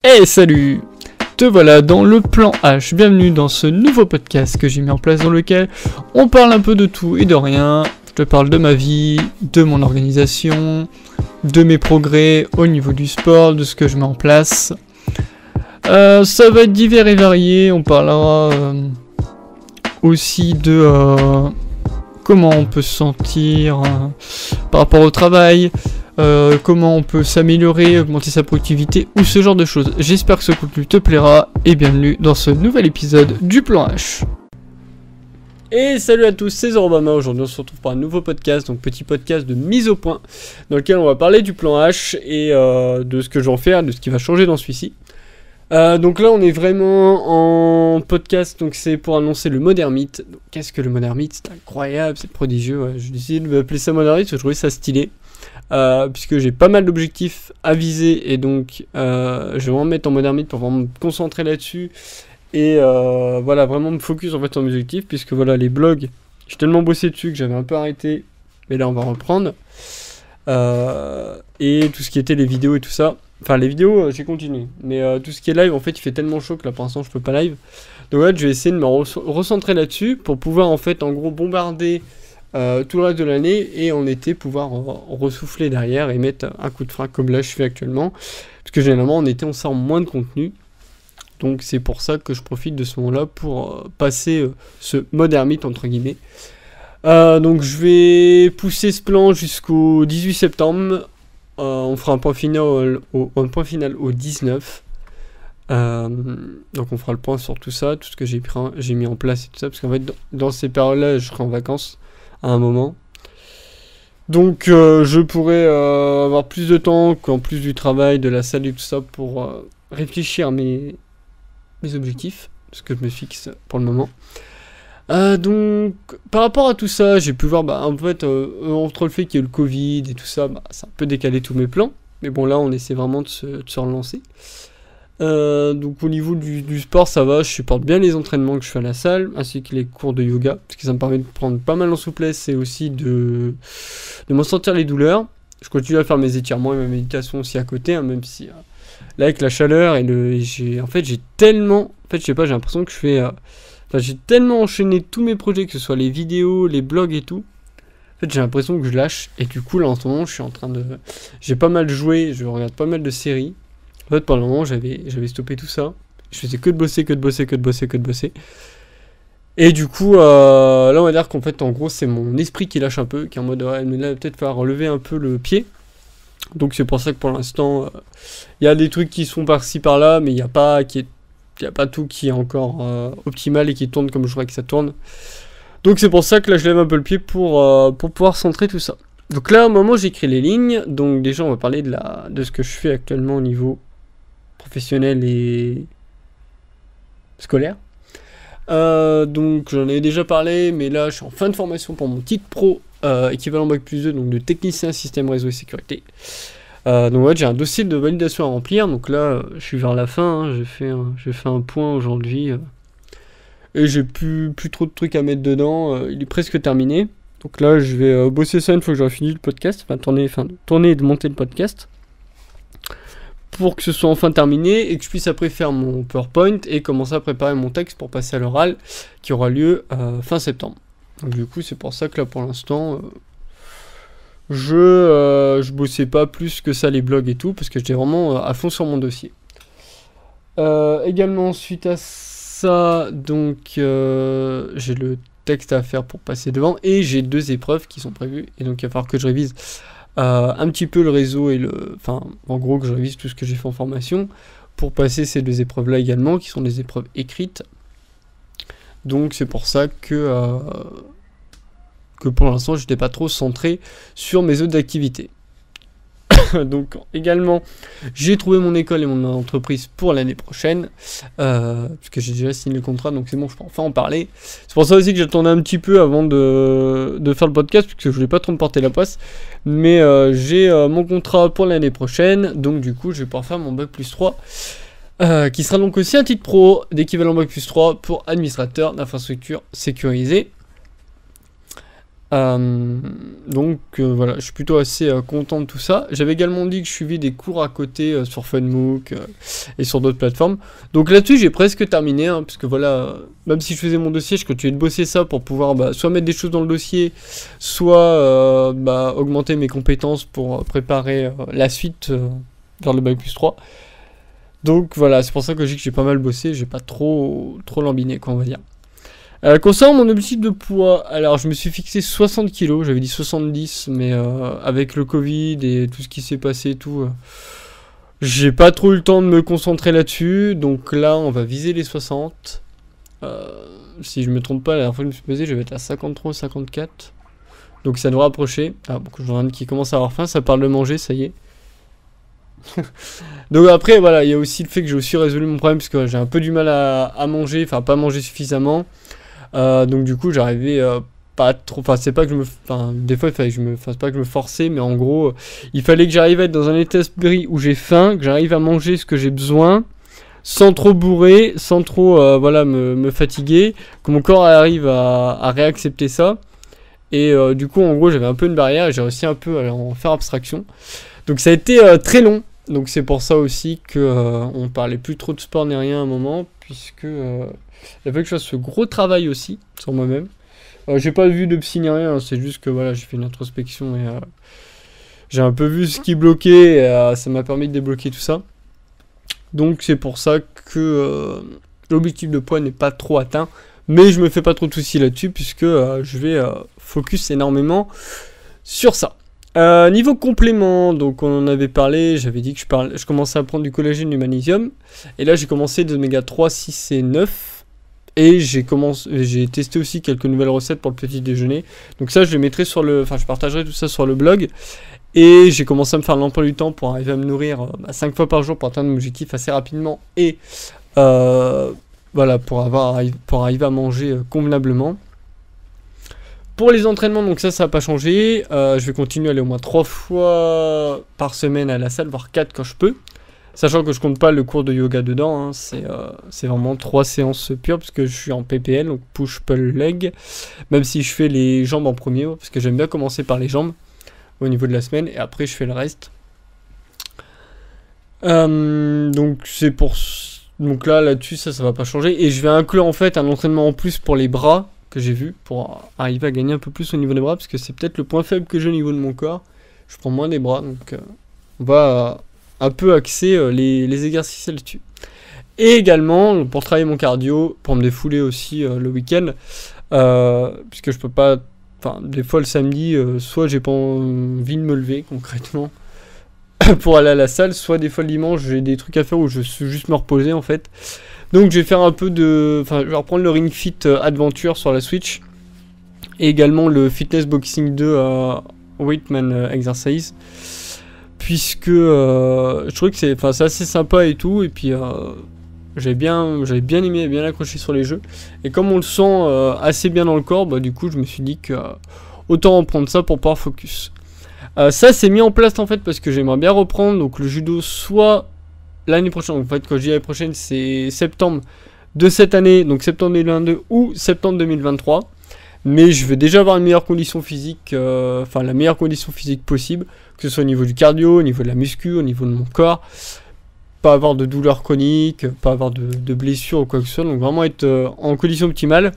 Hey salut! Te voilà dans le plan H, bienvenue dans ce nouveau podcast que j'ai mis en place dans lequel on parle un peu de tout et de rien. Je te parle de ma vie, de mon organisation, de mes progrès au niveau du sport, de ce que je mets en place. Ça va être divers et varié, on parlera aussi de comment on peut se sentir par rapport au travail. Comment on peut s'améliorer, augmenter sa productivité ou ce genre de choses. J'espère que ce contenu te plaira et bienvenue dans ce nouvel épisode du plan H. Et salut à tous, c'est Zorobama. Aujourd'hui on se retrouve pour un nouveau podcast, donc petit podcast de mise au point dans lequel on va parler du plan H et de ce que je vais en faire, de ce qui va changer dans celui-ci. Donc là on est vraiment en podcast, donc c'est pour annoncer le Modern Myth. Qu'est-ce que le Modern Myth? C'est incroyable, c'est prodigieux, ouais. J'ai décidé de m'appeler ça Modern Myth parce que je trouvais ça stylé. Puisque j'ai pas mal d'objectifs à viser et donc je vais vraiment me mettre en Modern Myth pour vraiment me concentrer là-dessus et voilà, vraiment me focus en fait sur mes objectifs, puisque voilà, les blogs, j'ai tellement bossé dessus que j'avais un peu arrêté, mais là on va reprendre, et tout ce qui était les vidéos et tout ça, enfin les vidéos j'ai continué, mais tout ce qui est live en fait il fait tellement chaud que là pour l'instant je peux pas live, donc là je vais essayer de me recentrer là-dessus pour pouvoir en fait en gros bombarder tout le reste de l'année et en été pouvoir ressouffler derrière et mettre un coup de frein comme là je fais actuellement, parce que généralement en été on sort moins de contenu, donc c'est pour ça que je profite de ce moment là pour passer ce Modern Myth entre guillemets. Donc je vais pousser ce plan jusqu'au 18 septembre, on fera un point final au 19. Donc on fera le point sur tout ça, tout ce que j'ai mis en place et tout ça, parce qu'en fait dans ces périodes là je serai en vacances à un moment, donc je pourrais avoir plus de temps qu'en plus du travail, de la salle et tout ça pour réfléchir à mes objectifs, ce que je me fixe pour le moment. Donc par rapport à tout ça, j'ai pu voir en fait entre le fait qu'il y a eu le Covid et tout ça, ça a un peu décalé tous mes plans, mais bon là on essaie vraiment de se relancer. Donc au niveau du sport ça va, je supporte bien les entraînements que je fais à la salle, ainsi que les cours de yoga, parce que ça me permet de prendre pas mal en souplesse et aussi de m'en sentir les douleurs. Je continue à faire mes étirements et ma méditation aussi à côté, même si là avec la chaleur et j'ai tellement, je sais pas, j'ai l'impression que j'ai tellement enchaîné tous mes projets, que ce soit les vidéos, les blogs et tout. En fait j'ai l'impression que je lâche, et du coup là en ce moment j'ai pas mal joué, je regarde pas mal de séries. En fait, pendant le moment, j'avais stoppé tout ça. Je faisais que de bosser. Et du coup, là, on va dire qu'en fait, en gros, c'est mon esprit qui lâche un peu, qui est en mode, ouais, mais là, peut-être falloir relever un peu le pied. Donc, c'est pour ça que pour l'instant, il y a des trucs qui sont par-ci, par-là, mais il n'y a pas tout qui est encore optimal et qui tourne comme je voudrais que ça tourne. Donc, c'est pour ça que là, je lève un peu le pied pour pouvoir centrer tout ça. Donc là, au moment où j'écris les lignes, donc déjà, on va parler de ce que je fais actuellement au niveau professionnel et scolaire. Donc j'en ai déjà parlé, mais là je suis en fin de formation pour mon titre pro équivalent Bac+2, donc de technicien système réseau et sécurité. Donc ouais, j'ai un dossier de validation à remplir, donc là je suis vers la fin, j'ai fait un point aujourd'hui et j'ai plus trop de trucs à mettre dedans, il est presque terminé. Donc là je vais bosser ça une fois que j'aurai fini le podcast, tourner et de monter le podcast, pour que ce soit enfin terminé et que je puisse après faire mon PowerPoint et commencer à préparer mon texte pour passer à l'oral qui aura lieu fin septembre. Donc du coup c'est pour ça que là pour l'instant je bossais pas plus que ça les blogs et tout, parce que j'étais vraiment à fond sur mon dossier. Également suite à ça, donc j'ai le texte à faire pour passer devant et j'ai 2 épreuves qui sont prévues, et donc il va falloir que je révise un petit peu le réseau et en gros que je révise tout ce que j'ai fait en formation pour passer ces 2 épreuves là également, qui sont des épreuves écrites. Donc c'est pour ça que pour l'instant j'étais pas trop centré sur mes autres activités. Donc également j'ai trouvé mon école et mon entreprise pour l'année prochaine, puisque j'ai déjà signé le contrat, donc c'est bon, je peux enfin en parler. C'est pour ça aussi que j'attendais un petit peu avant de faire le podcast, puisque je voulais pas trop me porter la poisse, mais j'ai mon contrat pour l'année prochaine, donc du coup je vais pouvoir faire mon Bac+3, qui sera donc aussi un titre pro d'équivalent Bac+3 pour administrateur d'infrastructure sécurisée. Voilà, je suis plutôt assez content de tout ça. J'avais également dit que je suivais des cours à côté sur Funmook et sur d'autres plateformes. Donc là-dessus, j'ai presque terminé, hein, parce que voilà, même si je faisais mon dossier, je continuais de bosser ça pour pouvoir soit mettre des choses dans le dossier, soit augmenter mes compétences pour préparer la suite vers le Bac+3. Donc voilà, c'est pour ça que je dis que j'ai pas mal bossé, j'ai pas trop lambiné, quoi, on va dire. Concernant mon objectif de poids, alors je me suis fixé 60 kg, j'avais dit 70, mais avec le Covid et tout ce qui s'est passé et tout, j'ai pas trop eu le temps de me concentrer là-dessus, donc là on va viser les 60. Si je me trompe pas, la dernière fois que je me suis pesé, je vais être à 53 ou 54, donc ça devrait approcher. Ah, bon, je vois un qui commence à avoir faim, ça parle de manger, ça y est. Donc après voilà, il y a aussi le fait que j'ai aussi résolu mon problème, parce que j'ai un peu du mal à manger, enfin pas manger suffisamment. Donc du coup j'arrivais pas trop, enfin c'est pas que je me, enfin des fois il fallait que je me fasse pas que je me forçais, mais en gros il fallait que j'arrive à être dans un état d'esprit où j'ai faim, que j'arrive à manger ce que j'ai besoin, sans trop bourrer, sans trop voilà me fatiguer, que mon corps arrive à réaccepter ça. Et du coup en gros j'avais un peu une barrière et j'ai réussi un peu à en faire abstraction. Donc ça a été très long. Donc c'est pour ça aussi que on parlait plus trop de sport ni rien à un moment, puisque il a fallu que je fasse ce gros travail aussi sur moi-même. J'ai pas vu de psy ni rien, hein, c'est juste que voilà, j'ai fait une introspection et j'ai un peu vu ce qui bloquait et ça m'a permis de débloquer tout ça. Donc c'est pour ça que l'objectif de poids n'est pas trop atteint, mais je me fais pas trop de soucis là-dessus, puisque je vais focus énormément sur ça. Niveau complément, donc on en avait parlé, j'avais dit que je commençais à prendre du collagène, du magnésium, et là j'ai commencé des oméga 3, 6 et 9, et j'ai testé aussi quelques nouvelles recettes pour le petit déjeuner, donc ça je je partagerai tout ça sur le blog, et j'ai commencé à me faire l'emploi du temps pour arriver à me nourrir 5 fois par jour pour atteindre mon objectif assez rapidement, et voilà, pour arriver à manger convenablement. Pour les entraînements, donc ça n'a pas changé. Je vais continuer à aller au moins 3 fois par semaine à la salle, voire 4 quand je peux. Sachant que je compte pas le cours de yoga dedans, hein. C'est vraiment 3 séances pures, parce que je suis en PPL, donc push, pull, leg. Même si je fais les jambes en premier, parce que j'aime bien commencer par les jambes au niveau de la semaine, et après je fais le reste. Donc là-dessus, ça va pas changer. Et je vais inclure en fait un entraînement en plus pour les bras, que j'ai vu, pour arriver à gagner un peu plus au niveau des bras, parce que c'est peut-être le point faible que j'ai au niveau de mon corps. Je prends moins des bras, donc on va un peu axer les exercices là-dessus. Et également, pour travailler mon cardio, pour me défouler aussi le week-end, puisque je peux pas, enfin des fois le samedi, soit j'ai pas envie de me lever concrètement pour aller à la salle, soit des fois le dimanche j'ai des trucs à faire où je suis juste me reposer en fait. Donc je vais faire un peu de... Enfin, je vais reprendre le Ring Fit Adventure sur la Switch. Et également le Fitness Boxing 2 Weightman Exercise. Puisque je trouve que c'est assez sympa et tout. Et puis j'avais bien aimé, bien accroché sur les jeux. Et comme on le sent assez bien dans le corps, du coup je me suis dit que autant reprendre ça pour pouvoir focus. Ça c'est mis en place en fait parce que j'aimerais bien reprendre donc le judo soit... l'année prochaine, en fait quand je dis l'année prochaine c'est septembre de cette année, donc septembre 2022 ou septembre 2023, mais je veux déjà avoir une meilleure condition physique, la meilleure condition physique possible, que ce soit au niveau du cardio, au niveau de la muscu, au niveau de mon corps, pas avoir de douleurs chroniques, pas avoir de blessures ou quoi que ce soit, donc vraiment être en condition optimale.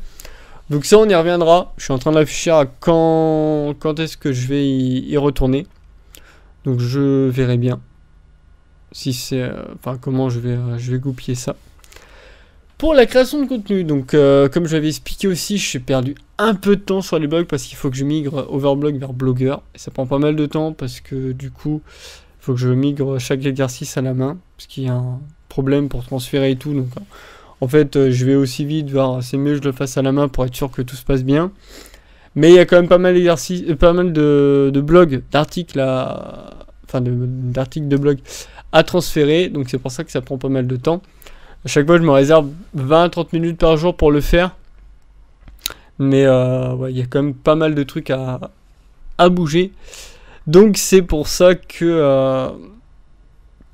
Donc ça on y reviendra, je suis en train de réfléchir à quand est-ce que je vais y retourner, donc je verrai bien. Si c'est comment je vais goupiller ça. Pour la création de contenu, donc comme je l'avais expliqué aussi, j'ai perdu un peu de temps sur les blogs parce qu'il faut que je migre Overblog vers Blogger, et ça prend pas mal de temps parce que du coup il faut que je migre chaque exercice à la main parce qu'il y a un problème pour transférer et tout, donc en fait je vais aussi vite voir, c'est mieux que je le fasse à la main pour être sûr que tout se passe bien. Mais il y a quand même pas mal d'exercices, pas mal de blogs, d'articles d'articles de blog à transférer, donc c'est pour ça que ça prend pas mal de temps. À chaque fois je me réserve 20-30 minutes par jour pour le faire, mais il y a quand même pas mal de trucs à bouger, donc c'est pour ça que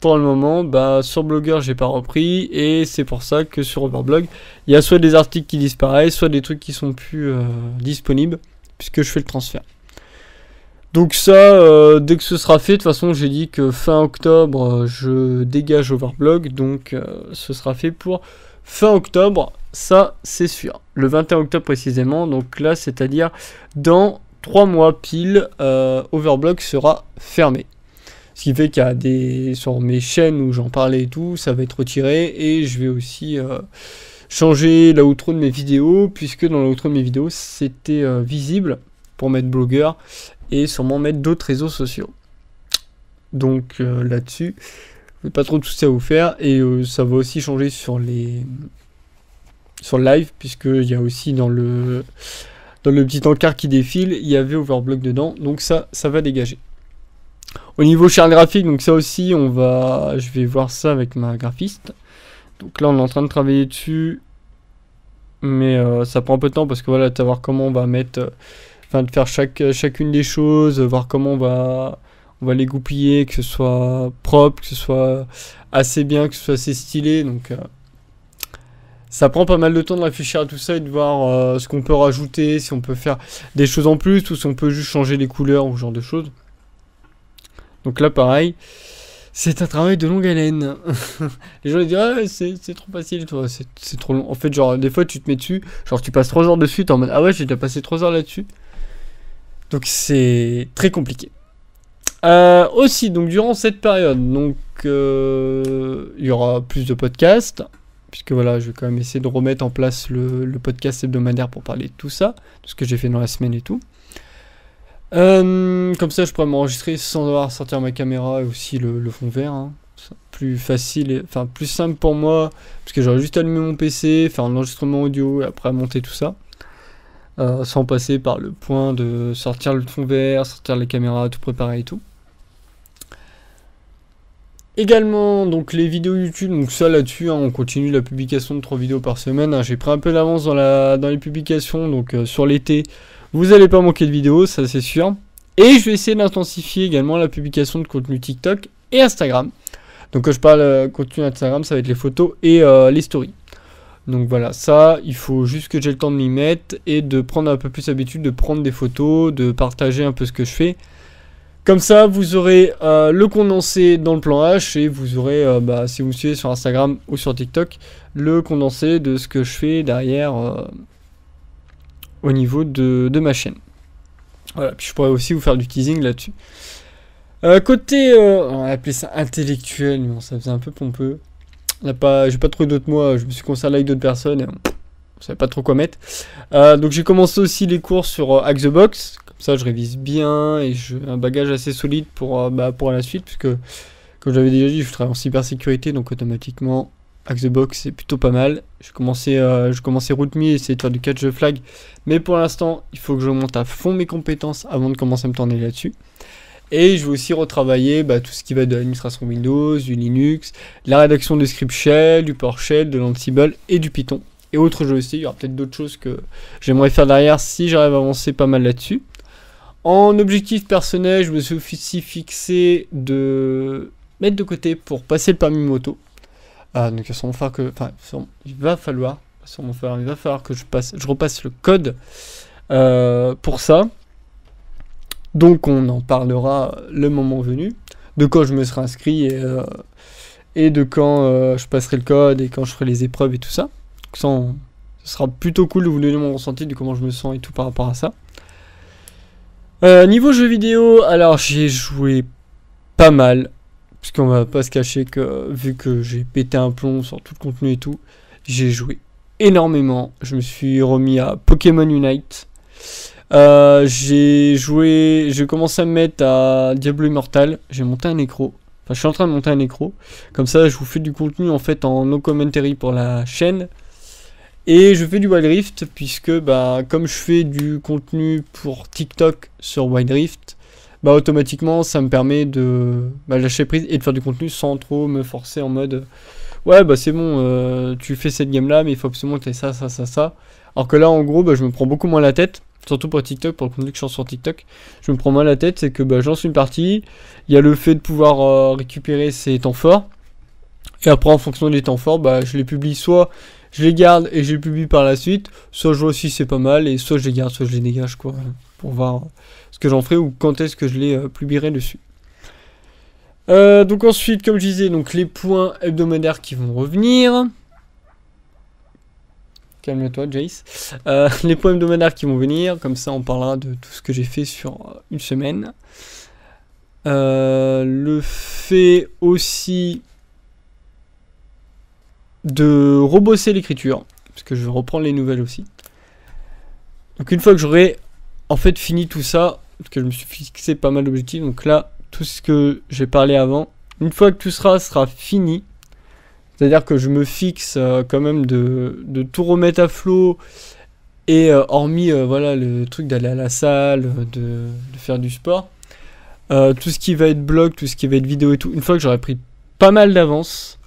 pour le moment sur Blogger j'ai pas repris, et c'est pour ça que sur Overblog il y a soit des articles qui disparaissent, soit des trucs qui sont plus disponibles, puisque je fais le transfert. Donc ça, dès que ce sera fait, de toute façon j'ai dit que fin octobre je dégage Overblog, donc ce sera fait pour fin octobre, ça c'est sûr. Le 21 octobre précisément, donc là c'est-à-dire dans 3 mois pile, Overblog sera fermé. Ce qui fait qu'il y a sur mes chaînes où j'en parlais et tout, ça va être retiré, et je vais aussi changer l'outro de mes vidéos, puisque dans l'outro de mes vidéos c'était visible pour mettre blogueur, et sûrement mettre d'autres réseaux sociaux. Donc là-dessus, je n'ai pas trop de soucis à vous faire, et ça va aussi changer sur le live, puisqu'il y a aussi dans le petit encart qui défile, il y avait Overblog dedans, donc ça va dégager. Au niveau charte graphique, donc ça aussi, je vais voir ça avec ma graphiste. Donc là, on est en train de travailler dessus, mais ça prend un peu de temps, parce que voilà, de savoir comment on va mettre... de faire chacune des choses, voir comment on va les goupiller, que ce soit propre, que ce soit assez bien, que ce soit assez stylé. Donc ça prend pas mal de temps de réfléchir à tout ça et de voir ce qu'on peut rajouter, si on peut faire des choses en plus ou si on peut juste changer les couleurs ou ce genre de choses. Donc là pareil, c'est un travail de longue haleine. Les gens ils disent ah c'est trop facile toi, c'est trop long. En fait genre des fois tu te mets dessus, genre tu passes 3 heures dessus, t'es en mode ah ouais j'ai déjà passé 3 heures là-dessus. Donc c'est très compliqué. Aussi, donc durant cette période, donc il y aura plus de podcasts, puisque voilà, je vais quand même essayer de remettre en place le podcast hebdomadaire pour parler de tout ça, de ce que j'ai fait dans la semaine et tout. Comme ça, je pourrais m'enregistrer sans devoir sortir ma caméra et aussi le fond vert. Hein. Plus facile, enfin plus simple pour moi, parce que j'aurais juste allumé mon PC, faire un enregistrement audio et après monter tout ça. Sans passer par le point de sortir le fond vert, sortir les caméras, tout préparer et tout. Également, donc les vidéos YouTube, donc ça là-dessus, hein, on continue la publication de 3 vidéos par semaine. Hein. J'ai pris un peu d'avance dans les publications, donc sur l'été, vous n'allez pas manquer de vidéos, ça c'est sûr. Et je vais essayer d'intensifier également la publication de contenu TikTok et Instagram. Donc quand je parle contenu Instagram, ça va être les photos et les stories. Donc voilà, ça, il faut juste que j'ai le temps de m'y mettre et de prendre un peu plus l'habitude de prendre des photos, de partager un peu ce que je fais. Comme ça, vous aurez le condensé dans le plan H et vous aurez, si vous me suivez sur Instagram ou sur TikTok, le condensé de ce que je fais derrière au niveau de ma chaîne. Voilà, puis je pourrais aussi vous faire du teasing là-dessus. Côté, on va appeler ça intellectuel, mais bon, ça faisait un peu pompeux. J'ai pas trouvé d'autres mots, je me suis concerté avec d'autres personnes et on savait pas trop quoi mettre. Donc j'ai commencé aussi les cours sur Hack the Box, comme ça je révise bien et j'ai un bagage assez solide pour la suite, puisque comme j'avais déjà dit, je travaille en cybersécurité, donc automatiquement Hack the Box c'est plutôt pas mal. Je commençais RootMe et essayer de faire du catch the flag, mais pour l'instant il faut que je monte à fond mes compétences avant de commencer à me tourner là-dessus. Et je vais aussi retravailler tout ce qui va de l'administration Windows, du Linux, la rédaction de script shell, du PowerShell, de l'Ansible et du Python. Et autres jeux aussi, il y aura peut-être d'autres choses que j'aimerais faire derrière si j'arrive à avancer pas mal là-dessus. En objectif personnel, je me suis aussi fixé de mettre de côté pour passer le permis moto. Donc il va falloir que je repasse le code pour ça. Donc on en parlera le moment venu, de quand je me serai inscrit et de quand je passerai le code et quand je ferai les épreuves et tout ça. Donc ça, ce sera plutôt cool de vous donner mon ressenti de comment je me sens et tout par rapport à ça. Niveau jeux vidéo, alors j'ai joué pas mal, puisqu'on va pas se cacher que vu que j'ai pété un plomb sur tout le contenu et tout, j'ai joué énormément. Je me suis remis à Pokémon Unite. J'ai commencé à me mettre à Diablo Immortal, j'ai monté un écro, je suis en train de monter un écro, comme ça je vous fais du contenu en fait en no commentary pour la chaîne, et je fais du Wild Rift, puisque comme je fais du contenu pour TikTok sur Wild Rift, automatiquement ça me permet de lâcher prise et de faire du contenu sans trop me forcer en mode ouais c'est bon, tu fais cette game là mais il faut absolument que tu aies ça, alors que là en gros je me prends beaucoup moins la tête. Surtout pour TikTok, pour le contenu que je sors sur TikTok, je me prends moins la tête, c'est que je lance une partie, il y a le fait de pouvoir récupérer ses temps forts, et après en fonction des temps forts, je les publie, soit je les garde et je les publie par la suite, soit je vois si c'est pas mal, et soit je les garde, soit je les dégage quoi. pour voir ce que j'en ferai ou quand est-ce que je les publierai dessus. Donc ensuite, comme je disais, donc les points hebdomadaires qui vont revenir. Calme-toi, Jace. Les points hebdomadaires qui vont venir, comme ça on parlera de tout ce que j'ai fait sur une semaine. Le fait aussi de rebosser l'écriture, parce que je vais reprendre les nouvelles aussi. Donc une fois que j'aurai en fait fini tout ça, parce que je me suis fixé pas mal d'objectifs, donc là, tout ce que j'ai parlé avant, une fois que tout sera fini, c'est-à-dire que je me fixe quand même de tout remettre à flot, et hormis voilà, le truc d'aller à la salle, de faire du sport, tout ce qui va être blog, tout ce qui va être vidéo et tout, une fois que j'aurai pris pas mal d'avance,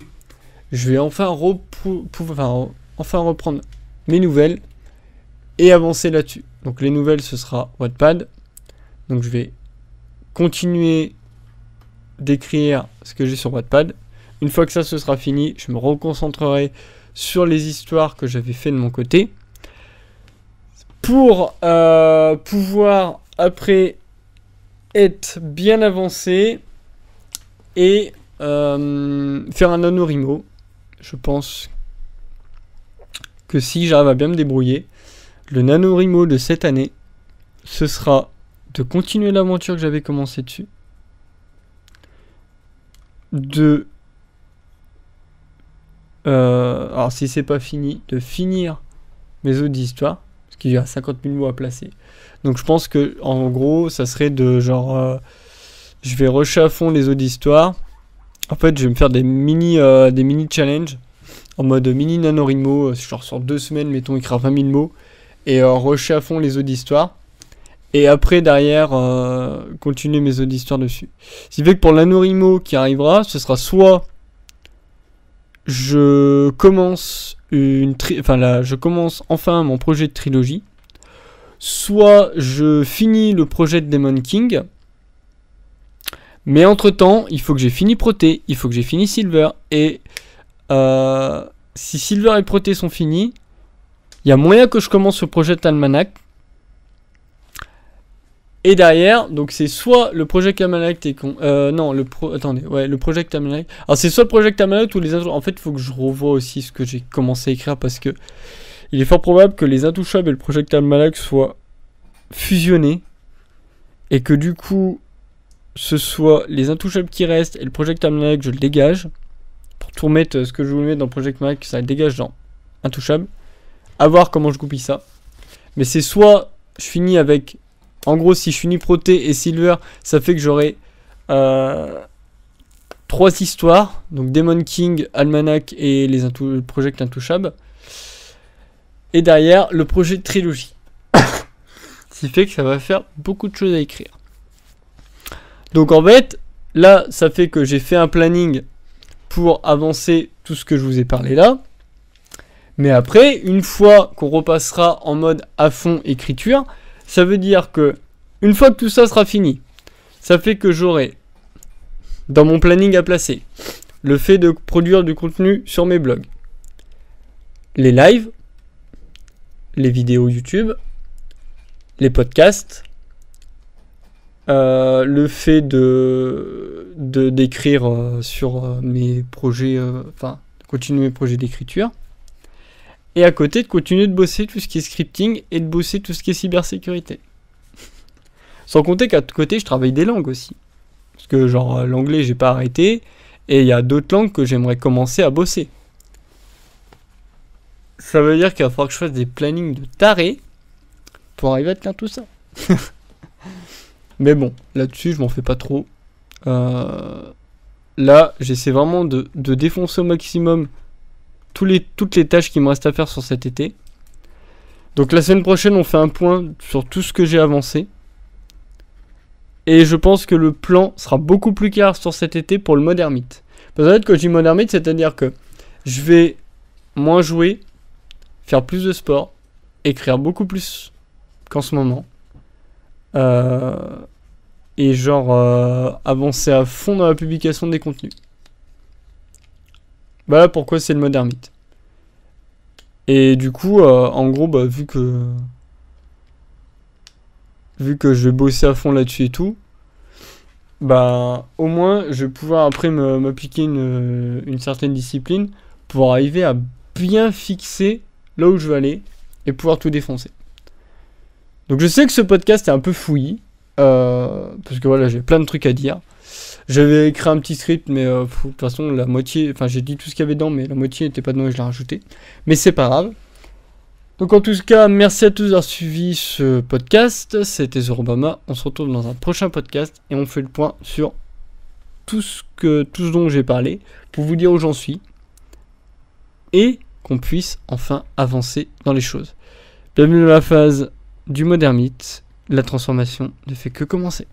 je vais enfin reprendre mes nouvelles et avancer là-dessus. Donc les nouvelles, ce sera Wattpad. Donc je vais continuer d'écrire ce que j'ai sur Wattpad. Une fois que ça ce sera fini, je me reconcentrerai sur les histoires que j'avais fait de mon côté pour pouvoir après être bien avancé et faire un NaNoWriMo. Je pense que si j'arrive à bien me débrouiller, le NaNoWriMo de cette année, ce sera de continuer l'aventure que j'avais commencé dessus, alors si c'est pas fini, de finir mes autres histoires, parce qu'il y a 50 000 mots à placer. Donc je pense que en gros, ça serait de genre, je vais rusher à fond les autres histoires. En fait, je vais me faire des mini challenges en mode mini NaNoWriMo, genre sur 2 semaines, mettons, écrire 20 000 mots et rusher à fond les autres histoires. Et après, derrière, continuer mes autres histoires dessus. Ce qui fait que pour le NaNoWriMo qui arrivera, ce sera soit je commence je commence enfin mon projet de trilogie, soit je finis le projet de Demon King. Mais entre temps, il faut que j'ai fini Proté, il faut que j'ai fini Silver. Et si Silver et Proté sont finis, il y a moyen que je commence le Project Almanac. Et derrière, donc c'est soit le Project Almanac le Project Almanac. Alors c'est soit le Project Almanac ou les Intouchables. En fait, il faut que je revoie aussi ce que j'ai commencé à écrire parce que il est fort probable que les Intouchables et le Project Almanac soient fusionnés et que du coup ce soit les Intouchables qui restent et le Project Almanac je le dégage pour tout remettre ce que je voulais mettre dans le Project Almanac, ça le dégage dans Intouchables. À voir comment je goupille ça. Mais c'est soit je finis avec, en gros si je finis Proté et Silver, ça fait que j'aurai 3 histoires, donc Demon King, Almanac et le Project Intouchable. Et derrière le projet de trilogie. Ce qui fait que ça va faire beaucoup de choses à écrire. Donc en fait, là, ça fait que j'ai fait un planning pour avancer tout ce que je vous ai parlé là. Mais après, une fois qu'on repassera en mode à fond écriture, ça veut dire que une fois que tout ça sera fini, ça fait que j'aurai dans mon planning à placer le fait de produire du contenu sur mes blogs, les lives, les vidéos YouTube, les podcasts, le fait d'écrire sur mes projets, continuer mes projets d'écriture, et à côté de continuer de bosser tout ce qui est scripting et de bosser tout ce qui est cybersécurité. Sans compter qu'à côté je travaille des langues aussi, parce que genre l'anglais j'ai pas arrêté, et il y a d'autres langues que j'aimerais commencer à bosser. Ça veut dire qu'il va falloir que je fasse des plannings de taré pour arriver à tenir tout ça. Mais bon, là-dessus, je m'en fais pas trop. Là, j'essaie vraiment de défoncer au maximum toutes les tâches qui me restent à faire sur cet été. Donc la semaine prochaine, on fait un point sur tout ce que j'ai avancé. Et je pense que le plan sera beaucoup plus clair sur cet été pour le mode ermite. Peut-être que je dis mode ermite, c'est-à-dire que je vais moins jouer, faire plus de sport, écrire beaucoup plus qu'en ce moment. Et genre avancer à fond dans la publication des contenus. Voilà pourquoi c'est le mode ermite. Et du coup, en gros, vu que vu que je vais bosser à fond là-dessus et tout, bah au moins je vais pouvoir après m'appliquer une certaine discipline pour arriver à bien fixer là où je veux aller et pouvoir tout défoncer. Donc je sais que ce podcast est un peu fouillis, parce que voilà, j'ai plein de trucs à dire. J'avais écrit un petit script, mais de toute façon la moitié, enfin j'ai dit tout ce qu'il y avait dedans, mais la moitié n'était pas dedans et je l'ai rajouté. Mais c'est pas grave. Donc en tout cas, merci à tous d'avoir suivi ce podcast. C'était Zorobama. On se retrouve dans un prochain podcast et on fait le point sur tout ce dont j'ai parlé pour vous dire où j'en suis et qu'on puisse enfin avancer dans les choses. Bienvenue dans la phase du Modern Myth. La transformation ne fait que commencer.